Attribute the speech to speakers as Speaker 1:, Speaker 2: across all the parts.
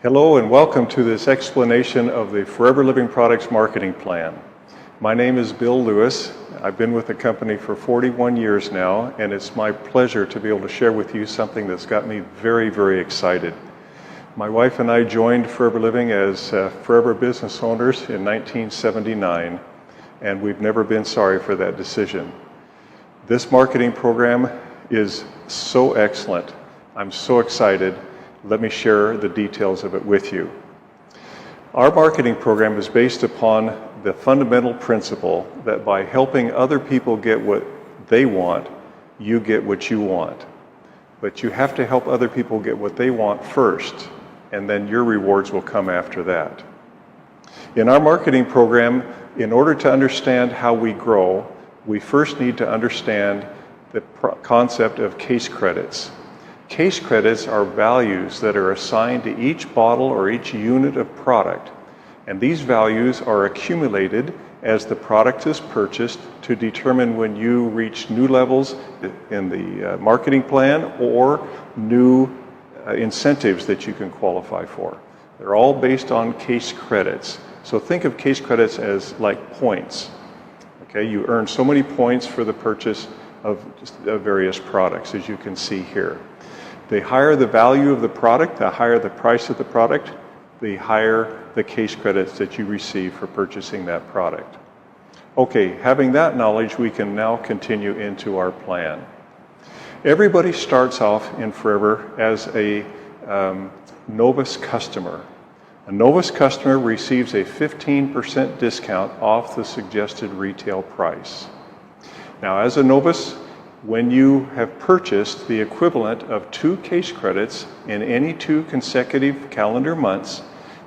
Speaker 1: Hello and welcome to this explanation of the Forever Living Products Marketing Plan. My name is Bill Lewis. I've been with the company for 41 years now, and it's my pleasure to be able to share with you something that's got me very, very excited. My wife and I joined Forever Living as Forever business owners in 1979, and we've never been sorry for that decision. This marketing program is so excellent. I'm so excited. Let me share the details of it with you. Our marketing program is based upon the fundamental principle that by helping other people get what they want, you get what you want. But you have to help other people get what they want first, and then your rewards will come after that. In our marketing program, in order to understand how we grow, we first need to understand the concept of case credits. Case credits are values that are assigned to each bottle or each unit of product, and these values are accumulated as the product is purchased to determine when you reach new levels in the marketing plan or new incentives that you can qualify for. They're all based on case credits. So think of case credits as like points. Okay, you earn so many points for the purchase of various products, as you can see here. The higher the value of the product, the higher the price of the product, the higher the case credits that you receive for purchasing that product. Okay, having that knowledge, we can now continue into our plan. Everybody starts off in Forever as a Novus customer. A Novus customer receives a 15% discount off the suggested retail price. Now, as a Novus, when you have purchased the equivalent of 2 case credits in any 2 consecutive calendar months,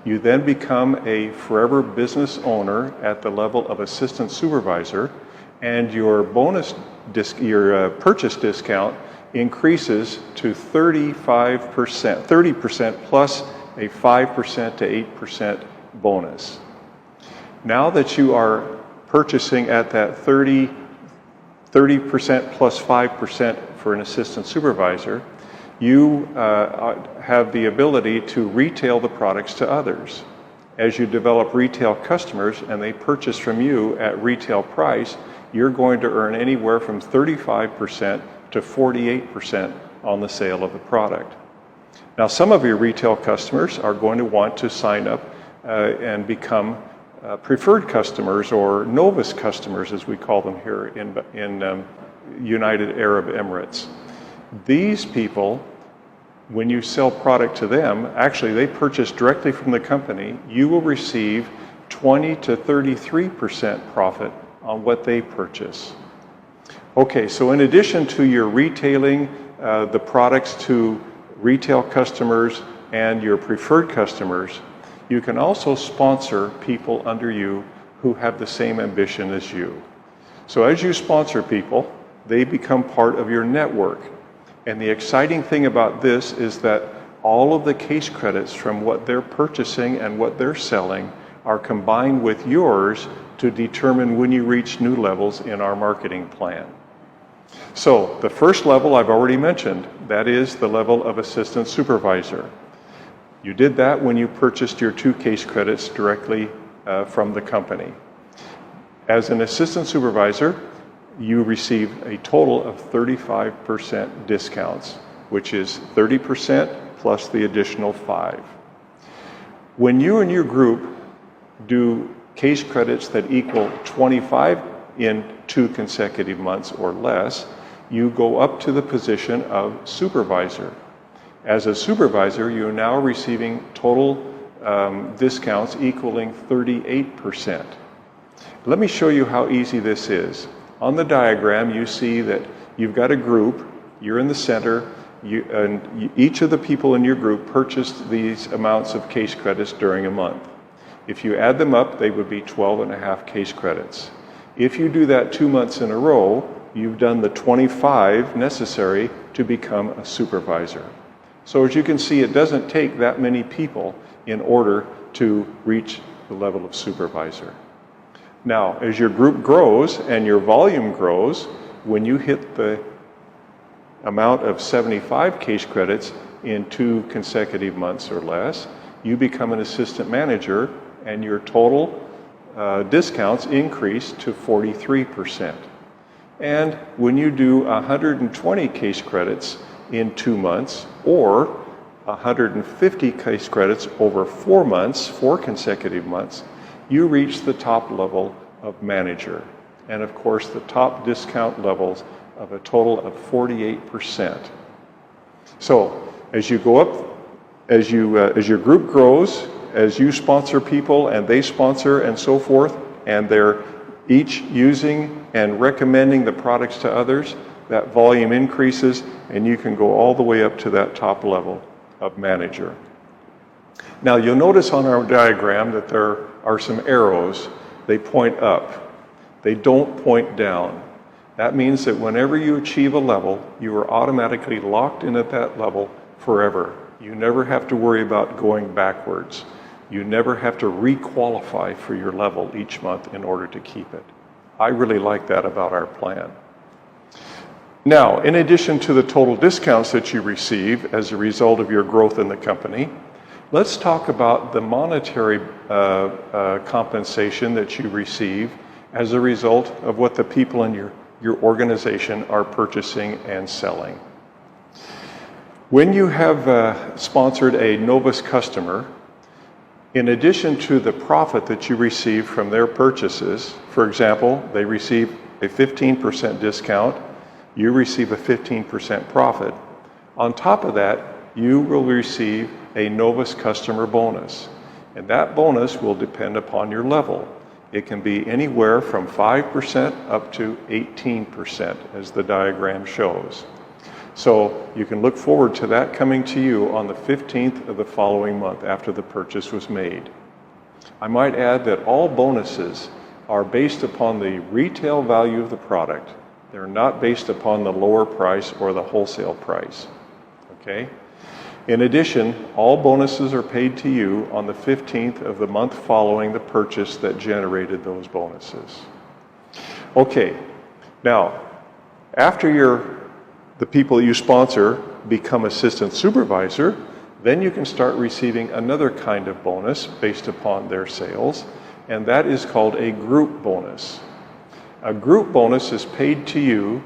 Speaker 1: you then become a Forever business owner at the level of assistant supervisor, and your purchase discount increases to 30% plus a 5% to 8% bonus. Now that you are purchasing at that 30% plus 5% for an assistant supervisor, you have the ability to retail the products to others. As you develop retail customers and they purchase from you at retail price, you're going to earn anywhere from 35% to 48% on the sale of the product. Now, some of your retail customers are going to want to sign up and become preferred customers, or Novus customers as we call them here in United Arab Emirates. These people, when you sell product to them, actually they purchase directly from the company, you will receive 20 to 33% profit on what they purchase. Okay, so in addition to your retailing the products to retail customers and your preferred customers, you can also sponsor people under you who have the same ambition as you. So as you sponsor people, they become part of your network. And the exciting thing about this is that all of the case credits from what they're purchasing and what they're selling are combined with yours to determine when you reach new levels in our marketing plan. So the first level I've already mentioned, that is the level of assistant supervisor. You did that when you purchased your 2 case credits directly from the company. As an assistant supervisor, you receive a total of 35% discounts, which is 30% plus the additional 5. When you and your group do case credits that equal 25 in 2 consecutive months or less, you go up to the position of supervisor. As a supervisor, you're now receiving total discounts equaling 38%. Let me show you how easy this is. On the diagram, you see that you've got a group, you're in the center, each of the people in your group purchased these amounts of case credits during a month. If you add them up, they would be 12.5 case credits. If you do that 2 months in a row, you've done the 25 necessary to become a supervisor. So as you can see, it doesn't take that many people in order to reach the level of supervisor. Now, as your group grows and your volume grows, when you hit the amount of 75 case credits in 2 consecutive months or less, you become an assistant manager and your total discounts increase to 43%. And when you do 120 case credits in 2 months, or 150 case credits over 4 months, 4 consecutive months, you reach the top level of manager. And of course, the top discount levels of a total of 48%. So as you go up, as your group grows, as you sponsor people and they sponsor and so forth, and they're each using and recommending the products to others, that volume increases and you can go all the way up to that top level of manager. Now you'll notice on our diagram that there are some arrows. They point up. They don't point down. That means that whenever you achieve a level, you are automatically locked in at that level forever. You never have to worry about going backwards. You never have to re-qualify for your level each month in order to keep it. I really like that about our plan. Now, in addition to the total discounts that you receive as a result of your growth in the company, let's talk about the monetary compensation that you receive as a result of what the people in your organization are purchasing and selling. When you have sponsored a Novus customer, in addition to the profit that you receive from their purchases, for example, they receive a 15% discount, you receive a 15% profit. On top of that, you will receive a Novus customer bonus. And that bonus will depend upon your level. It can be anywhere from 5% up to 18%, as the diagram shows. So you can look forward to that coming to you on the 15th of the following month after the purchase was made. I might add that all bonuses are based upon the retail value of the product. They're not based upon the lower price or the wholesale price. Okay? In addition, all bonuses are paid to you on the 15th of the month following the purchase that generated those bonuses. Okay, now, after the people you sponsor become assistant supervisor, then you can start receiving another kind of bonus based upon their sales, and that is called a group bonus. A group bonus is paid to you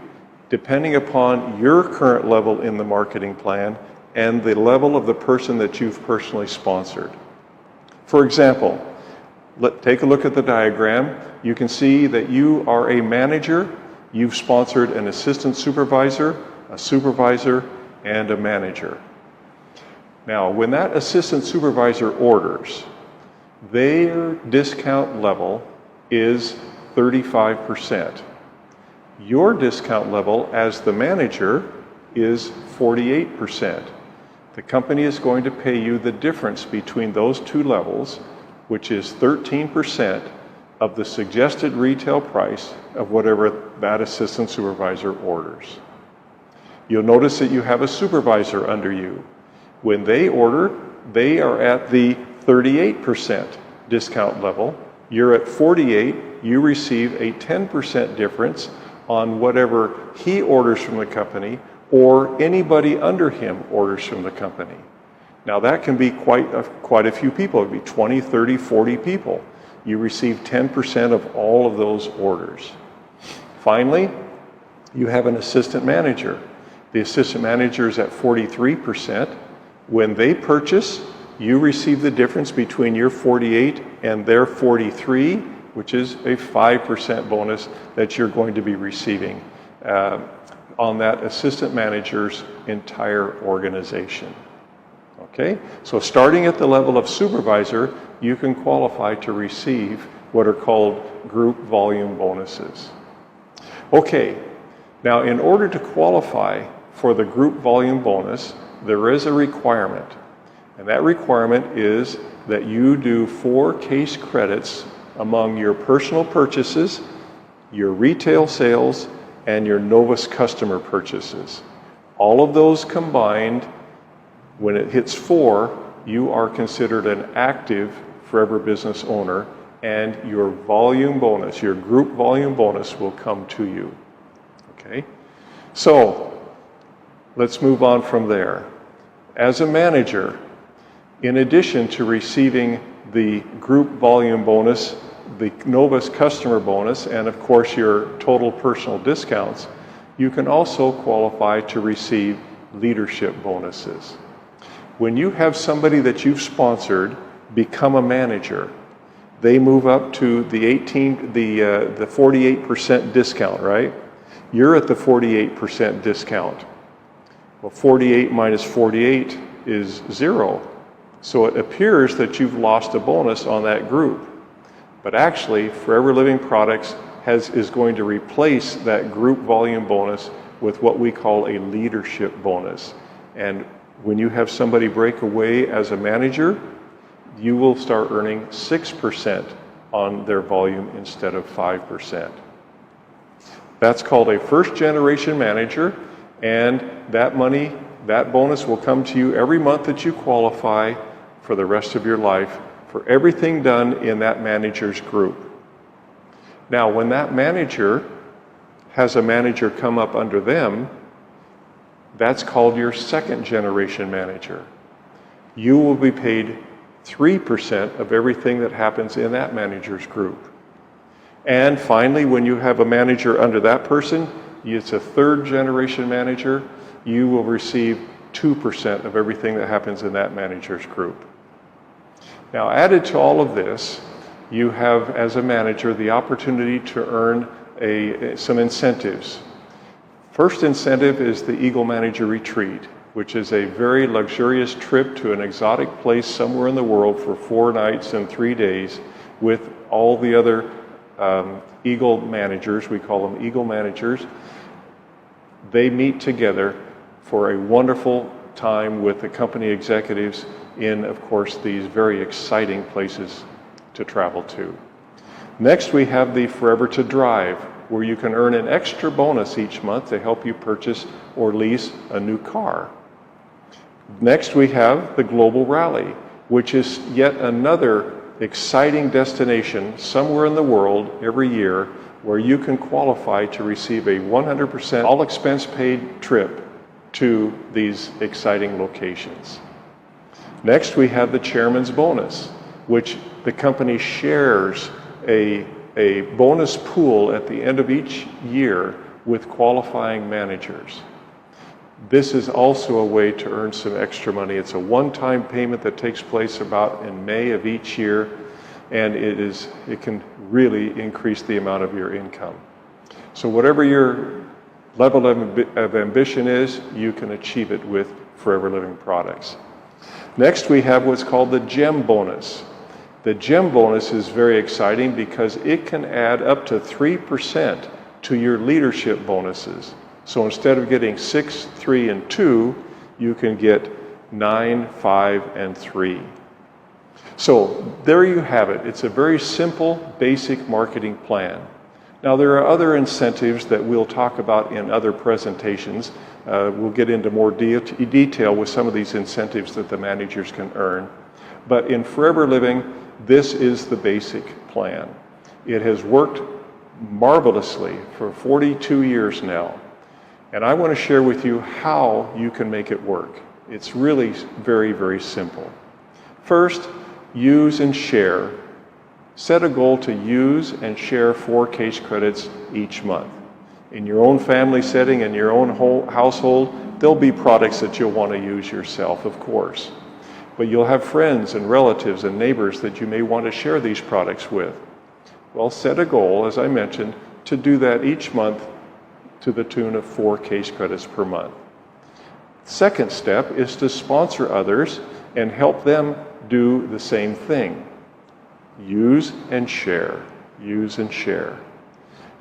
Speaker 1: depending upon your current level in the marketing plan and the level of the person that you've personally sponsored. For example, take a look at the diagram. You can see that you are a manager. You've sponsored an assistant supervisor, a supervisor, and a manager. Now, when that assistant supervisor orders, their discount level is 35%. Your discount level as the manager is 48%. The company is going to pay you the difference between those two levels, which is 13% of the suggested retail price of whatever that assistant supervisor orders. You'll notice that you have a supervisor under you. When they order, they are at the 38% discount level. You're at 48, you receive a 10% difference on whatever he orders from the company or anybody under him orders from the company. Now that can be quite a few people. It would be 20, 30, 40 people. You receive 10% of all of those orders. Finally, you have an assistant manager. The assistant manager is at 43%. When they purchase, you receive the difference between your 48 and their 43, which is a 5% bonus that you're going to be receiving on that assistant manager's entire organization. Okay? So starting at the level of supervisor, you can qualify to receive what are called group volume bonuses. Okay, now in order to qualify for the group volume bonus, there is a requirement. And that requirement is that you do 4 case credits among your personal purchases, your retail sales, and your Novus customer purchases. All of those combined, when it hits 4, you are considered an active Forever Business owner, and your volume bonus, your group volume bonus, will come to you. Okay? So, let's move on from there. As a manager, In addition to receiving the group volume bonus, the Novus customer bonus, and of course your total personal discounts, you can also qualify to receive leadership bonuses. When you have somebody that you've sponsored become a manager, they move up to the 48% discount, right? You're at the 48% discount. Well, 48 minus 48 is 0. So it appears that you've lost a bonus on that group. But actually, Forever Living Products is going to replace that group volume bonus with what we call a leadership bonus. And when you have somebody break away as a manager, you will start earning 6% on their volume instead of 5%. That's called a first generation manager, and that money, that bonus will come to you every month that you qualify for the rest of your life for everything done in that manager's group. Now, when that manager has a manager come up under them, that's called your second generation manager. You will be paid 3% of everything that happens in that manager's group. And finally, when you have a manager under that person, it's a third generation manager, you will receive 2% of everything that happens in that manager's group. Now, added to all of this, you have, as a manager, the opportunity to earn some incentives. First incentive is the Eagle Manager Retreat, which is a very luxurious trip to an exotic place somewhere in the world for 4 nights and 3 days with all the other Eagle managers. We call them Eagle managers. They meet together for a wonderful time with the company executives in, of course, these very exciting places to travel to. Next, we have the Forever to Drive, where you can earn an extra bonus each month to help you purchase or lease a new car. Next, we have the Global Rally, which is yet another exciting destination somewhere in the world every year where you can qualify to receive a 100% all expense paid trip to these exciting locations. Next, we have the Chairman's Bonus, which the company shares a bonus pool at the end of each year with qualifying managers. This is also a way to earn some extra money. It's a one-time payment that takes place about in May of each year, and it can really increase the amount of your income. So whatever your level of ambition is, you can achieve it with Forever Living Products. Next, we have what's called the GEM bonus. The GEM bonus is very exciting because it can add up to 3% to your leadership bonuses. So instead of getting 6, 3, and 2, you can get 9, 5, and 3. So there you have it. It's a very simple, basic marketing plan. Now, there are other incentives that we'll talk about in other presentations. We'll get into more detail with some of these incentives that the managers can earn. But in Forever Living, this is the basic plan. It has worked marvelously for 42 years now. And I want to share with you how you can make it work. It's really very, very simple. First, use and share. Set a goal to use and share 4 case credits each month. In your own family setting, in your own household, there'll be products that you'll want to use yourself, of course. But you'll have friends and relatives and neighbors that you may want to share these products with. Well, set a goal, as I mentioned, to do that each month to the tune of 4 case credits per month. Second step is to sponsor others and help them do the same thing. Use and share. Use and share.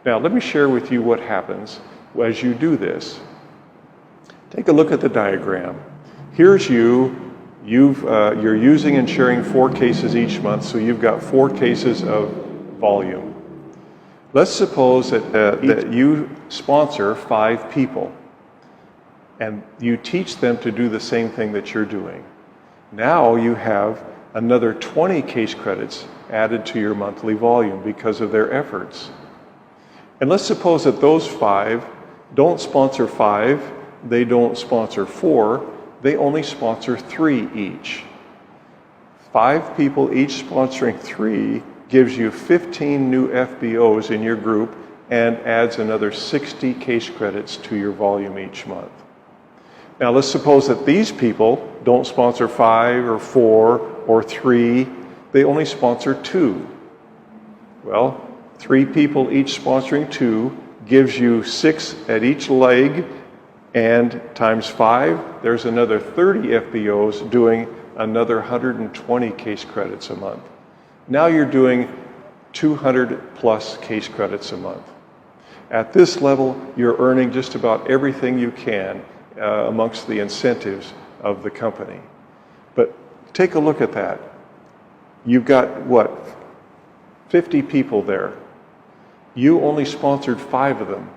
Speaker 1: Now, let me share with you what happens as you do this. Take a look at the diagram. Here's you're using and sharing 4 cases each month, so you've got 4 cases of volume. Let's suppose that you sponsor 5 people and you teach them to do the same thing that you're doing. Now you have another 20 case credits added to your monthly volume because of their efforts. And let's suppose that those 5 don't sponsor 5, they don't sponsor 4, they only sponsor 3 each. 5 people each sponsoring 3 gives you 15 new FBOs in your group and adds another 60 case credits to your volume each month. Now let's suppose that these people don't sponsor 5 or 4 or 3, they only sponsor 2. Well, 3 people each sponsoring 2 gives you 6 at each leg, and times 5, there's another 30 FBOs doing another 120 case credits a month. Now you're doing 200 plus case credits a month. At this level, you're earning just about everything you can amongst the incentives of the company. But take a look at that. You've got, what, 50 people there. You only sponsored 5 of them.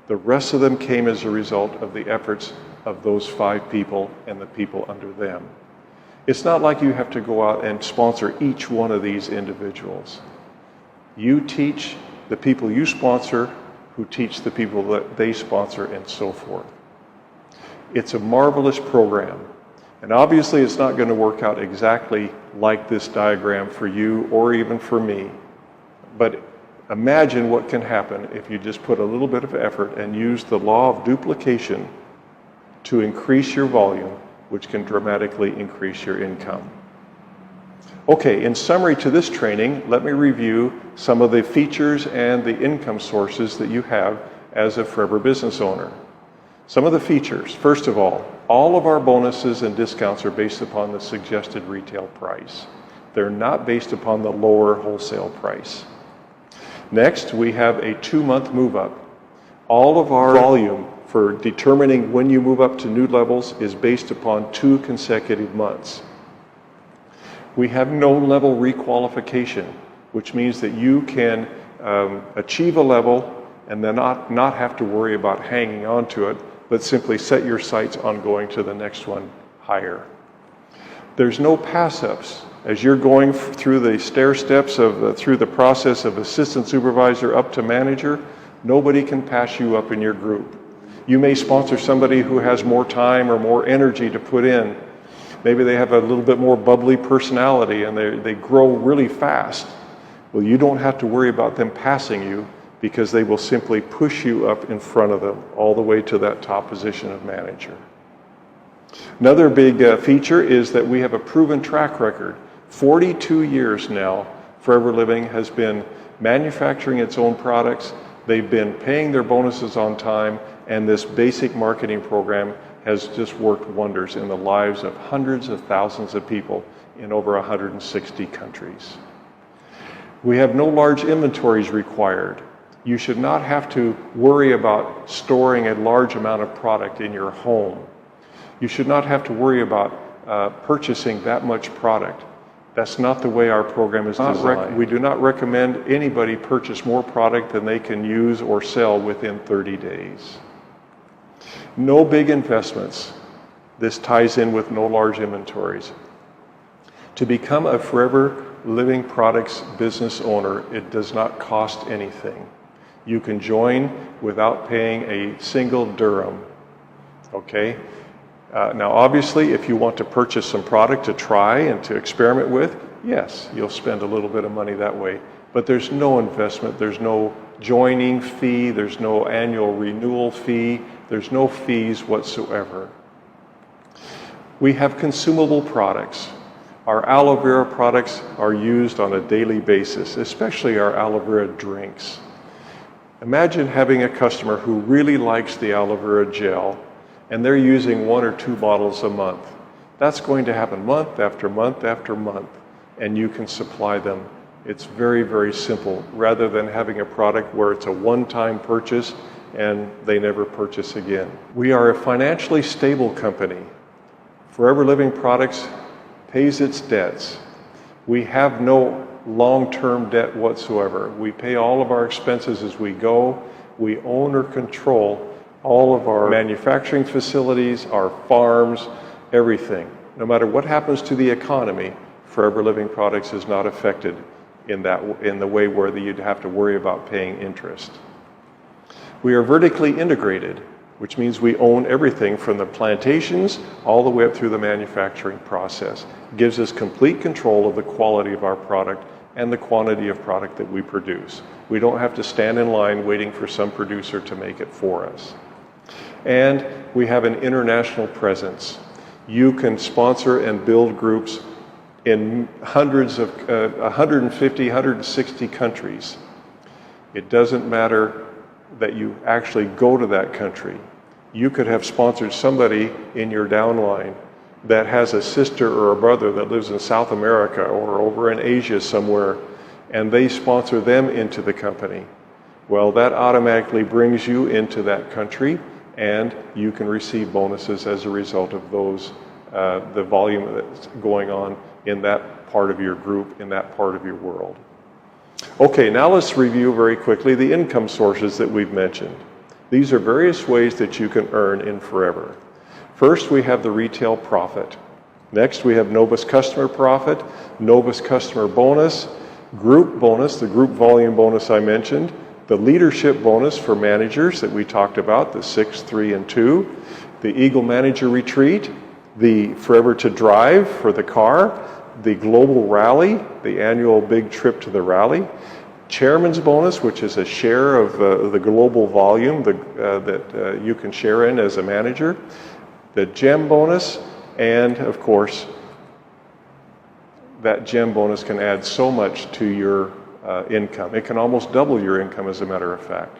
Speaker 1: The rest of them came as a result of the efforts of those 5 people and the people under them. It's not like you have to go out and sponsor each one of these individuals. You teach the people you sponsor, who teach the people that they sponsor, and so forth. It's a marvelous program. And obviously it's not going to work out exactly like this diagram for you or even for me. But imagine what can happen if you just put a little bit of effort and use the law of duplication to increase your volume, which can dramatically increase your income. Okay, in summary to this training, let me review some of the features and the income sources that you have as a Forever business owner. Some of the features: first of all of our bonuses and discounts are based upon the suggested retail price. They're not based upon the lower wholesale price. Next, we have a 2-month move-up. All of our volume for determining when you move up to new levels is based upon 2 consecutive months. We have no level requalification, which means that you can achieve a level and then not have to worry about hanging on to it, but simply set your sights on going to the next one higher. There's no pass-ups. As you're going through the stair steps through the process of assistant supervisor up to manager, nobody can pass you up in your group. You may sponsor somebody who has more time or more energy to put in. Maybe they have a little bit more bubbly personality and they grow really fast. Well, you don't have to worry about them passing you, because they will simply push you up in front of them all the way to that top position of manager. Another big feature is that we have a proven track record. 42 years now, Forever Living has been manufacturing its own products. They've been paying their bonuses on time, and this basic marketing program has just worked wonders in the lives of hundreds of thousands of people in over 160 countries. We have no large inventories required. You should not have to worry about storing a large amount of product in your home. You should not have to worry about purchasing that much product. That's not the way our program is designed. We do not recommend anybody purchase more product than they can use or sell within 30 days. No big investments. This ties in with no large inventories. To become a Forever Living Products business owner, it does not cost anything. You can join without paying a single dirham, okay? Now obviously, if you want to purchase some product to try and to experiment with, yes, you'll spend a little bit of money that way. But there's no investment, there's no joining fee, there's no annual renewal fee, there's no fees whatsoever. We have consumable products. Our aloe vera products are used on a daily basis, especially our aloe vera drinks. Imagine having a customer who really likes the aloe vera gel, and they're using 1 or 2 bottles a month. That's going to happen month after month after month, and you can supply them. It's very, very simple, rather than having a product where it's a one-time purchase and they never purchase again. We are a financially stable company. Forever Living Products pays its debts. We have no long-term debt whatsoever. We pay all of our expenses as we go. We own or control all of our manufacturing facilities, our farms, everything. No matter what happens to the economy, Forever Living Products is not affected in the way where you'd have to worry about paying interest. We are vertically integrated. which means we own everything from the plantations all the way up through the manufacturing process. It gives us complete control of the quality of our product and the quantity of product that we produce. We don't have to stand in line waiting for some producer to make it for us. And we have an international presence. You can sponsor and build groups in hundreds of 150, 160 countries. It doesn't matter that you actually go to that country. You could have sponsored somebody in your downline that has a sister or a brother that lives in South America or over in Asia somewhere, and they sponsor them into the company. Well, that automatically brings you into that country, and you can receive bonuses as a result of those, the volume that's going on in that part of your group, in that part of your world. Okay, now let's review very quickly the income sources that we've mentioned. These are various ways that you can earn in Forever. First, we have the retail profit. Next, we have Novus customer profit, Novus customer bonus, group bonus, the group volume bonus I mentioned, the leadership bonus for managers that we talked about, the 6, 3, and 2, the Eagle Manager Retreat, the Forever to Drive for the car, the Global Rally, the annual big trip to the rally, Chairman's bonus, which is a share of the global volume that you can share in as a manager, the GEM bonus, and of course, that GEM bonus can add so much to your income. It can almost double your income, as a matter of fact.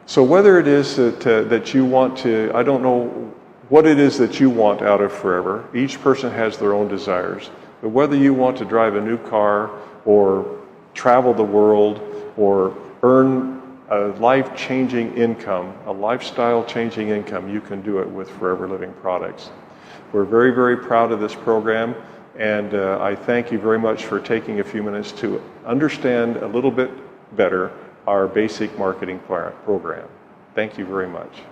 Speaker 1: So whether it is that you want to, I don't know what it is that you want out of Forever. Each person has their own desires. But whether you want to drive a new car or travel the world or earn a life-changing income, a lifestyle-changing income, you can do it with Forever Living products. We're very, very proud of this program, and I thank you very much for taking a few minutes to understand a little bit better our basic marketing program. Thank you very much.